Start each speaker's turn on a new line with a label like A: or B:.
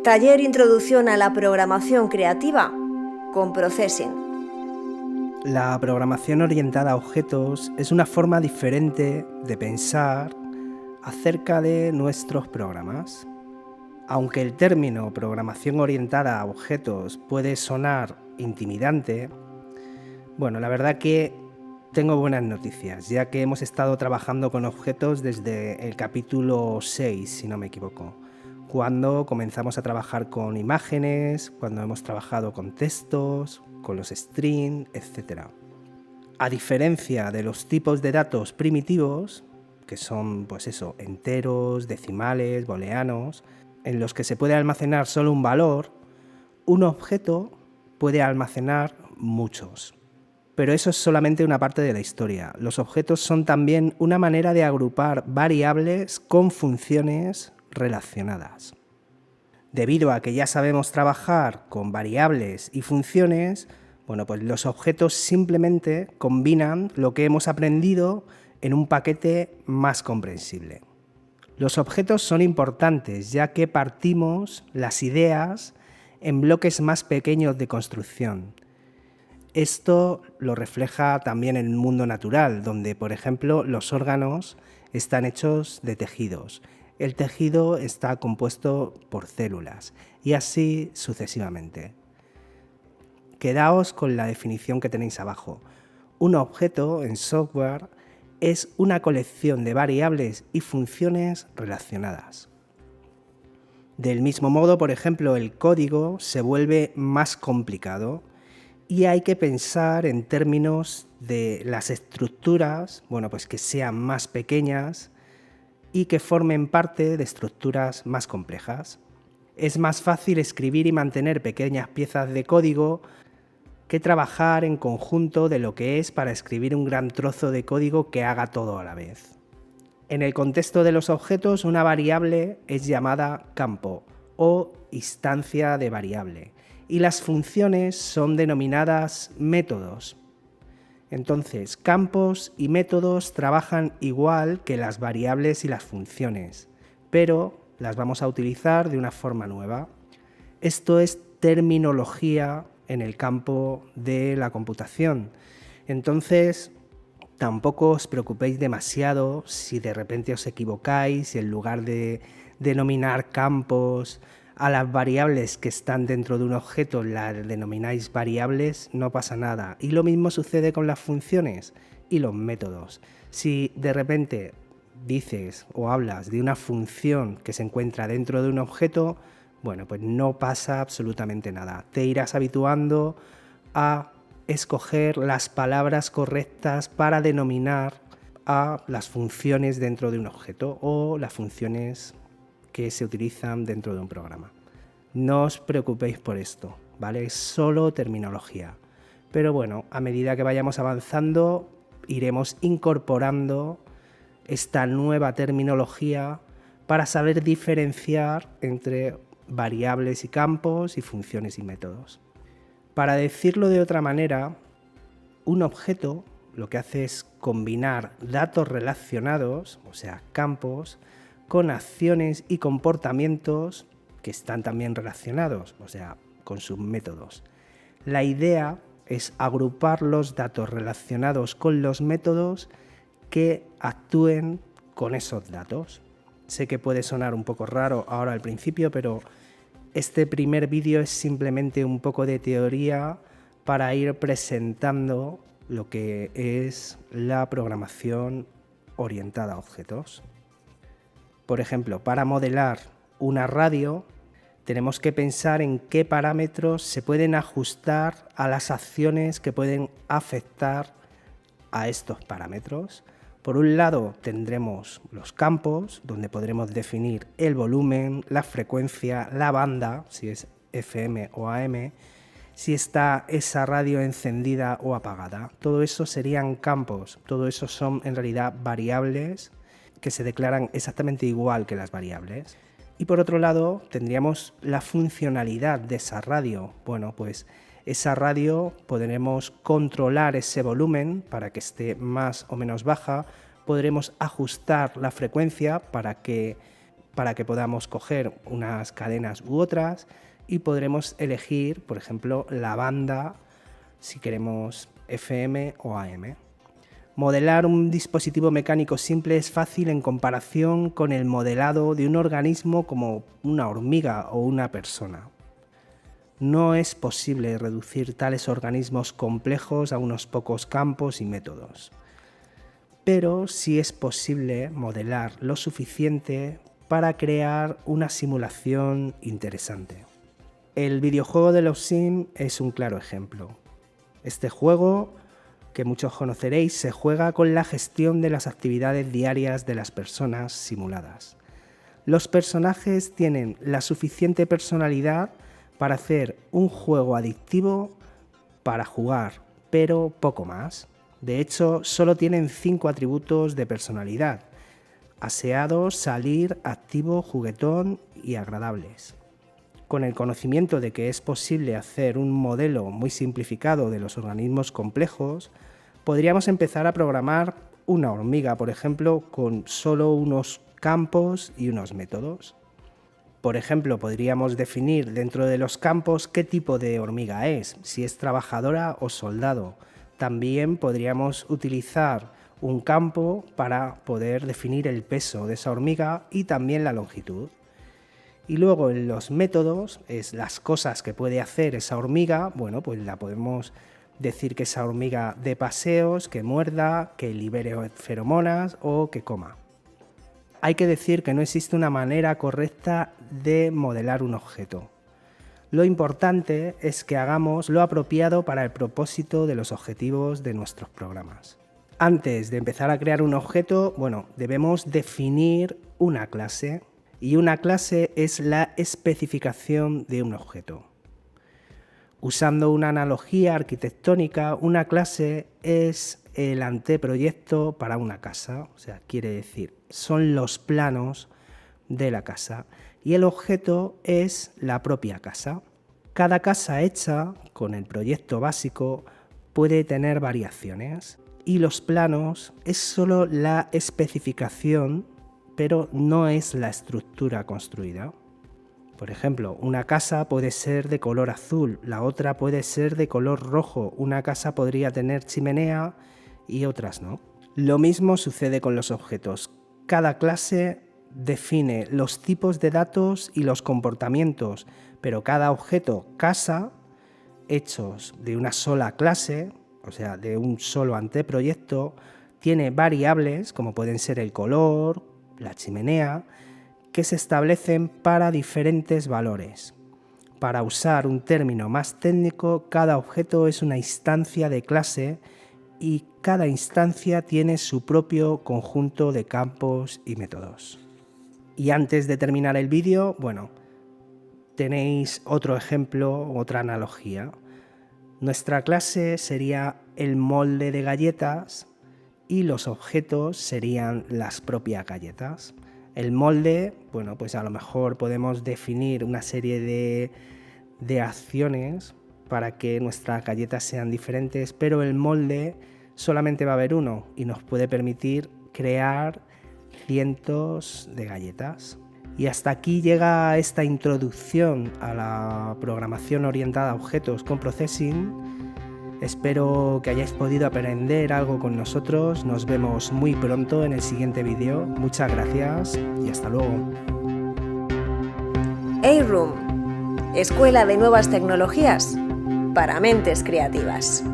A: Taller Introducción a la Programación Creativa con Processing.
B: La programación orientada a objetos es una forma diferente de pensar acerca de nuestros programas. Aunque el término programación orientada a objetos puede sonar intimidante, la verdad que tengo buenas noticias, ya que hemos estado trabajando con objetos desde el capítulo 6, si no me equivoco, cuando comenzamos a trabajar con imágenes, cuando hemos trabajado con textos, con los strings, etc. A diferencia de los tipos de datos primitivos, que son enteros, decimales, booleanos, en los que se puede almacenar solo un valor, un objeto puede almacenar muchos. Pero eso es solamente una parte de la historia. Los objetos son también una manera de agrupar variables con funciones relacionadas. Debido a que ya sabemos trabajar con variables y funciones, pues los objetos simplemente combinan lo que hemos aprendido en un paquete más comprensible. Los objetos son importantes, ya que partimos las ideas en bloques más pequeños de construcción. Esto lo refleja también en el mundo natural, donde, por ejemplo, los órganos están hechos de tejidos. El tejido está compuesto por células y así sucesivamente. Quedaos con la definición que tenéis abajo. Un objeto en software es una colección de variables y funciones relacionadas. Del mismo modo, por ejemplo, el código se vuelve más complicado y hay que pensar en términos de las estructuras, que sean más pequeñas y que formen parte de estructuras más complejas. Es más fácil escribir y mantener pequeñas piezas de código que trabajar en conjunto de lo que es para escribir un gran trozo de código que haga todo a la vez. En el contexto de los objetos, una variable es llamada campo o instancia de variable y las funciones son denominadas métodos. Entonces, campos y métodos trabajan igual que las variables y las funciones, pero las vamos a utilizar de una forma nueva. Esto es terminología en el campo de la computación. Entonces, tampoco os preocupéis demasiado si de repente os equivocáis y en lugar de denominar campos a las variables que están dentro de un objeto las denomináis variables, no pasa nada. Y lo mismo sucede con las funciones y los métodos. Si de repente dices o hablas de una función que se encuentra dentro de un objeto, pues no pasa absolutamente nada. Te irás habituando a escoger las palabras correctas para denominar a las funciones dentro de un objeto o las funciones que se utilizan dentro de un programa. No os preocupéis por esto, ¿vale? Es solo terminología. Pero a medida que vayamos avanzando, iremos incorporando esta nueva terminología para saber diferenciar entre variables y campos y funciones y métodos. Para decirlo de otra manera, un objeto lo que hace es combinar datos relacionados, o sea, campos, con acciones y comportamientos que están también relacionados, o sea, con sus métodos. La idea es agrupar los datos relacionados con los métodos que actúen con esos datos. Sé que puede sonar un poco raro ahora al principio, pero este primer vídeo es simplemente un poco de teoría para ir presentando lo que es la programación orientada a objetos. Por ejemplo, para modelar una radio, tenemos que pensar en qué parámetros se pueden ajustar a las acciones que pueden afectar a estos parámetros. Por un lado tendremos los campos, donde podremos definir el volumen, la frecuencia, la banda, si es FM o AM, si está esa radio encendida o apagada. Todo eso serían campos, todo eso son en realidad variables que se declaran exactamente igual que las variables. Y por otro lado tendríamos la funcionalidad de esa radio. Pues esa radio podremos controlar ese volumen para que esté más o menos baja, podremos ajustar la frecuencia para que para que podamos coger unas cadenas u otras y podremos elegir, por ejemplo, la banda si queremos FM o AM. Modelar un dispositivo mecánico simple es fácil en comparación con el modelado de un organismo como una hormiga o una persona. No es posible reducir tales organismos complejos a unos pocos campos y métodos, pero sí es posible modelar lo suficiente para crear una simulación interesante. El videojuego de los Sims es un claro ejemplo. Este juego, que muchos conoceréis, se juega con la gestión de las actividades diarias de las personas simuladas. Los personajes tienen la suficiente personalidad para hacer un juego adictivo para jugar, pero poco más. De hecho, solo tienen 5 atributos de personalidad: aseado, salir, activo, juguetón y agradables. Con el conocimiento de que es posible hacer un modelo muy simplificado de los organismos complejos, podríamos empezar a programar una hormiga, por ejemplo, con solo unos campos y unos métodos. Por ejemplo, podríamos definir dentro de los campos qué tipo de hormiga es, si es trabajadora o soldado. También podríamos utilizar un campo para poder definir el peso de esa hormiga y también la longitud. Y luego en los métodos, es las cosas que puede hacer esa hormiga, bueno, pues la podemos decir que esa hormiga dé paseos, que muerda, que libere feromonas o que coma. Hay que decir que no existe una manera correcta de modelar un objeto. Lo importante es que hagamos lo apropiado para el propósito de los objetivos de nuestros programas. Antes de empezar a crear un objeto, bueno, debemos definir una clase. Y una clase es la especificación de un objeto. Usando una analogía arquitectónica, una clase es el anteproyecto para una casa, o sea, quiere decir, son los planos de la casa, y el objeto es la propia casa. Cada casa hecha con el proyecto básico puede tener variaciones, y los planos es solo la especificación, pero no es la estructura construida. Por ejemplo, una casa puede ser de color azul, la otra puede ser de color rojo, una casa podría tener chimenea y otras no. Lo mismo sucede con los objetos. Cada clase define los tipos de datos y los comportamientos, pero cada objeto casa, hechos de una sola clase, o sea, de un solo anteproyecto, tiene variables como pueden ser el color, la chimenea, que se establecen para diferentes valores. Para usar un término más técnico, cada objeto es una instancia de clase y cada instancia tiene su propio conjunto de campos y métodos. Y antes de terminar el vídeo, bueno, tenéis otro ejemplo, otra analogía. Nuestra clase sería el molde de galletas y los objetos serían las propias galletas. El molde, bueno, pues a lo mejor podemos definir una serie de acciones para que nuestras galletas sean diferentes, pero el molde solamente va a haber uno y nos puede permitir crear cientos de galletas. Y hasta aquí llega esta introducción a la programación orientada a objetos con Processing. Espero que hayáis podido aprender algo con nosotros. Nos vemos muy pronto en el siguiente vídeo. Muchas gracias y hasta luego.
A: A-Room, Escuela de Nuevas Tecnologías para Mentes Creativas.